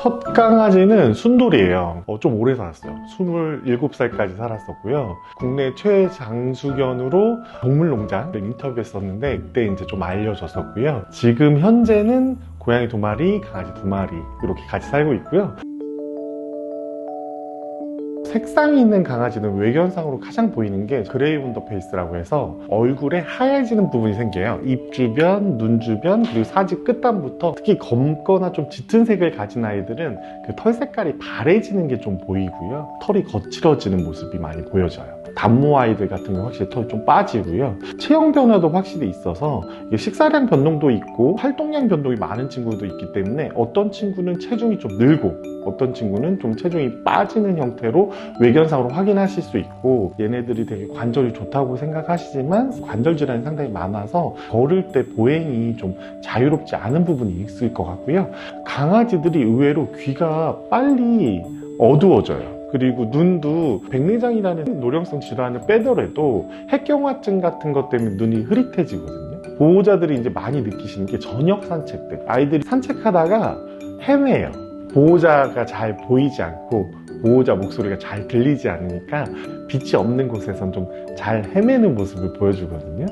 첫 강아지는 순돌이에요. 좀 오래 살았어요. 27살까지 살았었고요. 국내 최장수견으로 동물농장을 인터뷰했었는데 그때 이제 좀 알려졌었고요. 지금 현재는 고양이 2마리, 강아지 2마리 이렇게 같이 살고 있고요. 색상이 있는 강아지는 외견상으로 가장 보이는 게 그레이 언더페이스라고 해서 얼굴에 하얘지는 부분이 생겨요. 입 주변, 눈 주변, 그리고 사지 끝단부터 특히 검거나 좀 짙은 색을 가진 아이들은 그 털 색깔이 바래지는 게 좀 보이고요. 털이 거칠어지는 모습이 많이 보여져요. 단모 아이들 같은 경우 확실히 털이 좀 빠지고요. 체형 변화도 확실히 있어서 식사량 변동도 있고 활동량 변동이 많은 친구도 있기 때문에 어떤 친구는 체중이 좀 늘고 어떤 친구는 좀 체중이 빠지는 형태로 외견상으로 확인하실 수 있고, 얘네들이 되게 관절이 좋다고 생각하시지만 관절 질환이 상당히 많아서 걸을 때 보행이 좀 자유롭지 않은 부분이 있을 것 같고요. 강아지들이 의외로 귀가 빨리 어두워져요. 그리고 눈도 백내장이라는 노령성 질환을 빼더라도 핵경화증 같은 것 때문에 눈이 흐릿해지거든요. 보호자들이 이제 많이 느끼시는 게 저녁 산책 때 아이들이 산책하다가 헤매요. 보호자가 잘 보이지 않고 보호자 목소리가 잘 들리지 않으니까 빛이 없는 곳에선 좀 잘 헤매는 모습을 보여주거든요.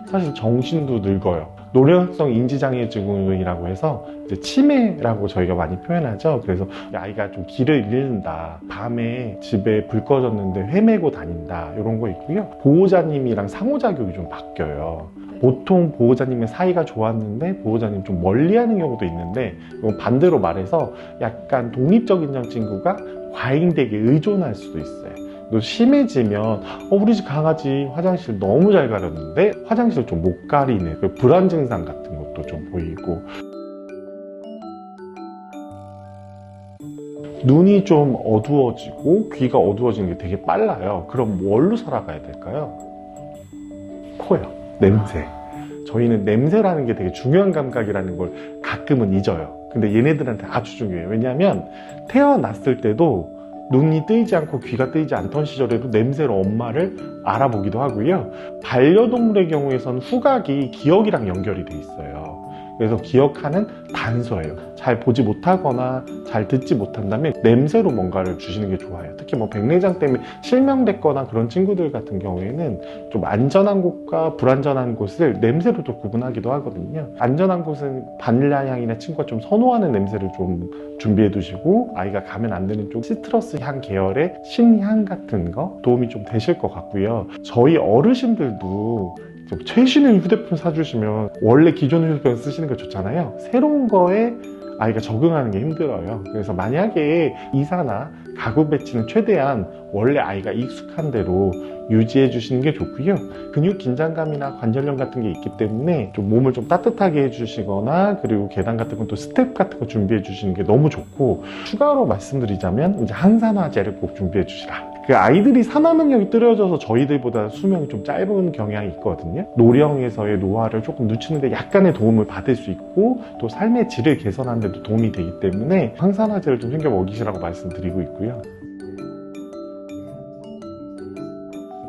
사실 정신도 늙어요. 노령성 인지장애 증후군이라고 해서 이제 치매라고 저희가 많이 표현하죠. 그래서 아이가 좀 길을 잃는다, 밤에 집에 불 꺼졌는데 헤매고 다닌다, 이런 거 있고요. 보호자님이랑 상호작용이 좀 바뀌어요. 보통 보호자님의 사이가 좋았는데 보호자님 좀 멀리하는 경우도 있는데, 이건 반대로 말해서 약간 독립적 인정 친구가 과잉되게 의존할 수도 있어요. 또 심해지면 우리 집 강아지 화장실 너무 잘 가렸는데 화장실 좀 못 가리네, 불안 증상 같은 것도 좀 보이고, 눈이 좀 어두워지고 귀가 어두워지는 게 되게 빨라요. 그럼 뭘로 살아가야 될까요? 코요. 냄새. 저희는 냄새라는 게 되게 중요한 감각이라는 걸 가끔은 잊어요. 근데 얘네들한테 아주 중요해요. 왜냐하면 태어났을 때도 눈이 뜨이지 않고 귀가 뜨이지 않던 시절에도 냄새로 엄마를 알아보기도 하고요. 반려동물의 경우에서는 후각이 기억이랑 연결이 돼 있어요. 그래서 기억하는 단서예요. 잘 보지 못하거나 잘 듣지 못한다면 냄새로 뭔가를 주시는 게 좋아요. 특히 뭐 백내장 때문에 실명됐거나 그런 친구들 같은 경우에는 좀 안전한 곳과 불안전한 곳을 냄새로 또 구분하기도 하거든요. 안전한 곳은 바닐라 향이나 친구가 좀 선호하는 냄새를 좀 준비해 두시고, 아이가 가면 안 되는 쪽 시트러스 향 계열의 신향 같은 거 도움이 좀 되실 것 같고요. 저희 어르신들도 최신의 휴대폰 사주시면 원래 기존 휴대폰 쓰시는 거 좋잖아요. 새로운 거에 아이가 적응하는 게 힘들어요. 그래서 만약에 이사나 가구 배치는 최대한 원래 아이가 익숙한 대로 유지해 주시는 게 좋고요. 근육 긴장감이나 관절염 같은 게 있기 때문에 좀 몸을 좀 따뜻하게 해주시거나, 그리고 계단 같은 건 또 스텝 같은 거 준비해 주시는 게 너무 좋고, 추가로 말씀드리자면 이제 항산화제를 꼭 준비해 주시라. 그 아이들이 산화 능력이 떨어져서 저희들보다 수명이 좀 짧은 경향이 있거든요. 노령에서의 노화를 조금 늦추는데 약간의 도움을 받을 수 있고, 또 삶의 질을 개선하는 데도 도움이 되기 때문에 항산화제를 좀 챙겨 먹이시라고 말씀드리고 있고요.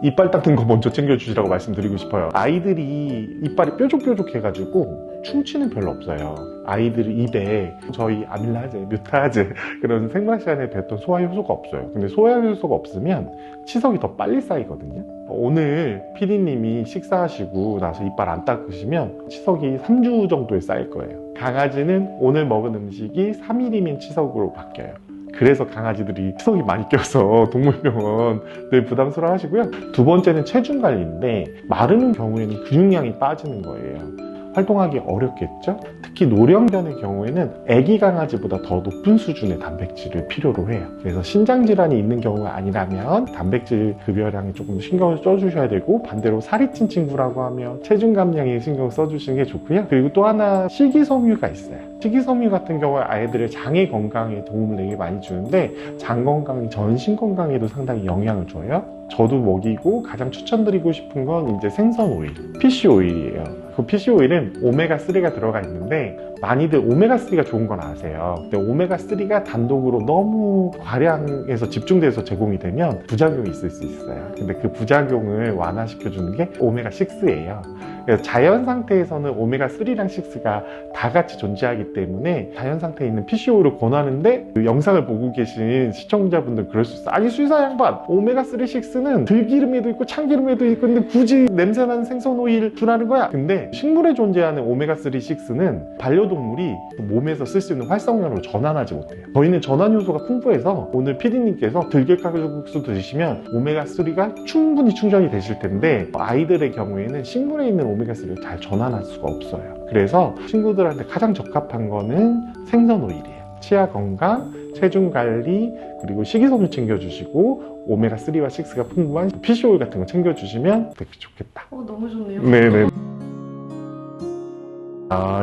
이빨 닦는 거 먼저 챙겨주시라고 말씀드리고 싶어요. 아이들이 이빨이 뾰족뾰족해가지고 충치는 별로 없어요. 아이들이 입에 저희 아밀라제, 뮤타제 그런 생물 시간에 뱉던 소화 효소가 없어요. 근데 소화 효소가 없으면 치석이 더 빨리 쌓이거든요. 오늘 PD님이 식사하시고 나서 이빨 안 닦으시면 치석이 3주 정도에 쌓일 거예요. 강아지는 오늘 먹은 음식이 3일이면 치석으로 바뀌어요. 그래서 강아지들이 치석이 많이 껴서 동물병원 늘 부담스러워 하시고요. 두 번째는 체중 관리인데, 마르는 경우에는 근육량이 빠지는 거예요. 활동하기 어렵겠죠? 특히 노령견의 경우에는 아기 강아지보다 더 높은 수준의 단백질을 필요로 해요. 그래서 신장질환이 있는 경우가 아니라면 단백질 급여량에 조금 신경을 써주셔야 되고, 반대로 살이 찐 친구라고 하면 체중 감량에 신경을 써주시는 게 좋고요. 그리고 또 하나 식이섬유가 있어요. 식이섬유 같은 경우에 아이들의 장의 건강에 도움을 되게 많이 주는데, 장 건강, 전신 건강에도 상당히 영향을 줘요. 저도 먹이고 가장 추천드리고 싶은 건 이제 생선 오일, 피쉬 오일이에요. 그 피쉬 오일은 오메가3가 들어가 있는데, 많이들 오메가3가 좋은 건 아세요. 근데 오메가3가 단독으로 너무 과량해서 집중돼서 제공이 되면 부작용이 있을 수 있어요. 근데 그 부작용을 완화시켜주는 게 오메가6예요. 그래서 자연 상태에서는 오메가3랑 6가 다 같이 존재하기 때문에 자연 상태에 있는 PCO를 권하는데 그 영상을 보고 계신 시청자분들 그럴 수 있어요. 아니 수의사 양반, 오메가3, 6는 들기름에도 있고 참기름에도 있고 근데 굳이 냄새나는 생선 오일 주라는 거야. 근데 식물에 존재하는 오메가3, 6는 반려동물이 몸에서 쓸 수 있는 활성산으로 전환하지 못해요. 저희는 전환 요소가 풍부해서 오늘 PD님께서 들깨가루국수 드시면 오메가3가 충분히 충전이 되실 텐데 아이들의 경우에는 식물에 있는 오메가3를 잘 전환할 수가 없어요. 그래서 친구들한테 가장 적합한 거는 생선 오일이에요. 치아 건강, 체중 관리, 그리고 식이섬유 챙겨주시고 오메가3와 6가 풍부한 피쉬오일 같은 거 챙겨주시면 되게 좋겠다. 너무 좋네요. 네네.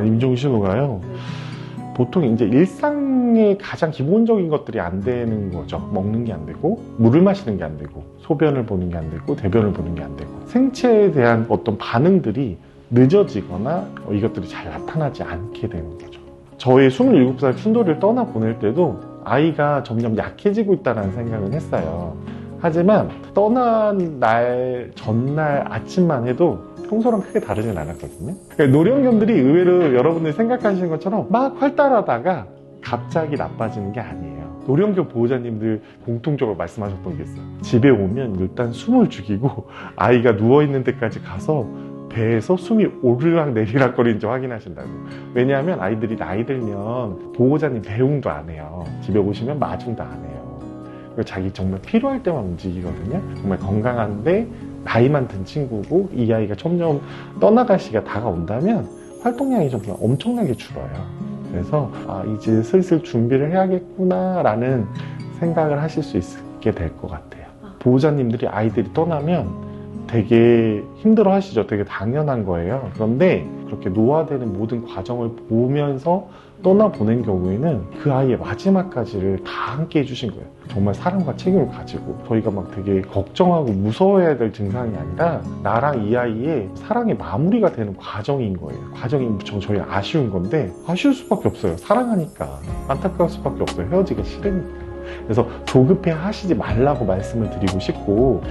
임종 신호가요. 보통 이제 일상의 가장 기본적인 것들이 안 되는 거죠. 먹는 게 안 되고, 물을 마시는 게 안 되고, 소변을 보는 게 안 되고, 대변을 보는 게 안 되고, 생체에 대한 어떤 반응들이 늦어지거나 이것들이 잘 나타나지 않게 되는 거죠. 저희 27살 춘돌이를 떠나 보낼 때도 아이가 점점 약해지고 있다는 생각은 했어요. 하지만 떠난 날 전날 아침만 해도 평소랑 크게 다르진 않았거든요. 노령견들이 의외로 여러분들이 생각하시는 것처럼 막 활달하다가 갑자기 나빠지는 게 아니에요. 노령견 보호자님들 공통적으로 말씀하셨던 게 있어요. 집에 오면 일단 숨을 죽이고 아이가 누워있는 데까지 가서 배에서 숨이 오르락 내리락 거리는지 확인하신다고. 왜냐하면 아이들이 나이 들면 보호자님 배웅도 안 해요. 집에 오시면 마중도 안 해요. 그리고 자기 정말 필요할 때만 움직이거든요. 정말 건강한데 나이만 든 친구고 이 아이가 점점 떠나갈 시기가 다가온다면 활동량이 정말 엄청나게 줄어요. 그래서 이제 슬슬 준비를 해야겠구나 라는 생각을 하실 수 있게 될 것 같아요. 보호자님들이 아이들이 떠나면 되게 힘들어 하시죠. 되게 당연한 거예요. 그런데 그렇게 노화되는 모든 과정을 보면서 떠나보낸 경우에는 그 아이의 마지막까지를 다 함께 해주신 거예요. 정말 사랑과 책임을 가지고 저희가 막 되게 걱정하고 무서워해야 될 증상이 아니라 나랑 이 아이의 사랑의 마무리가 되는 과정인 거예요. 과정이 무척 저희 아쉬운 건데 아쉬울 수밖에 없어요. 사랑하니까 안타까울 수밖에 없어요. 헤어지기 싫으니까. 그래서 조급해 하시지 말라고 말씀을 드리고 싶고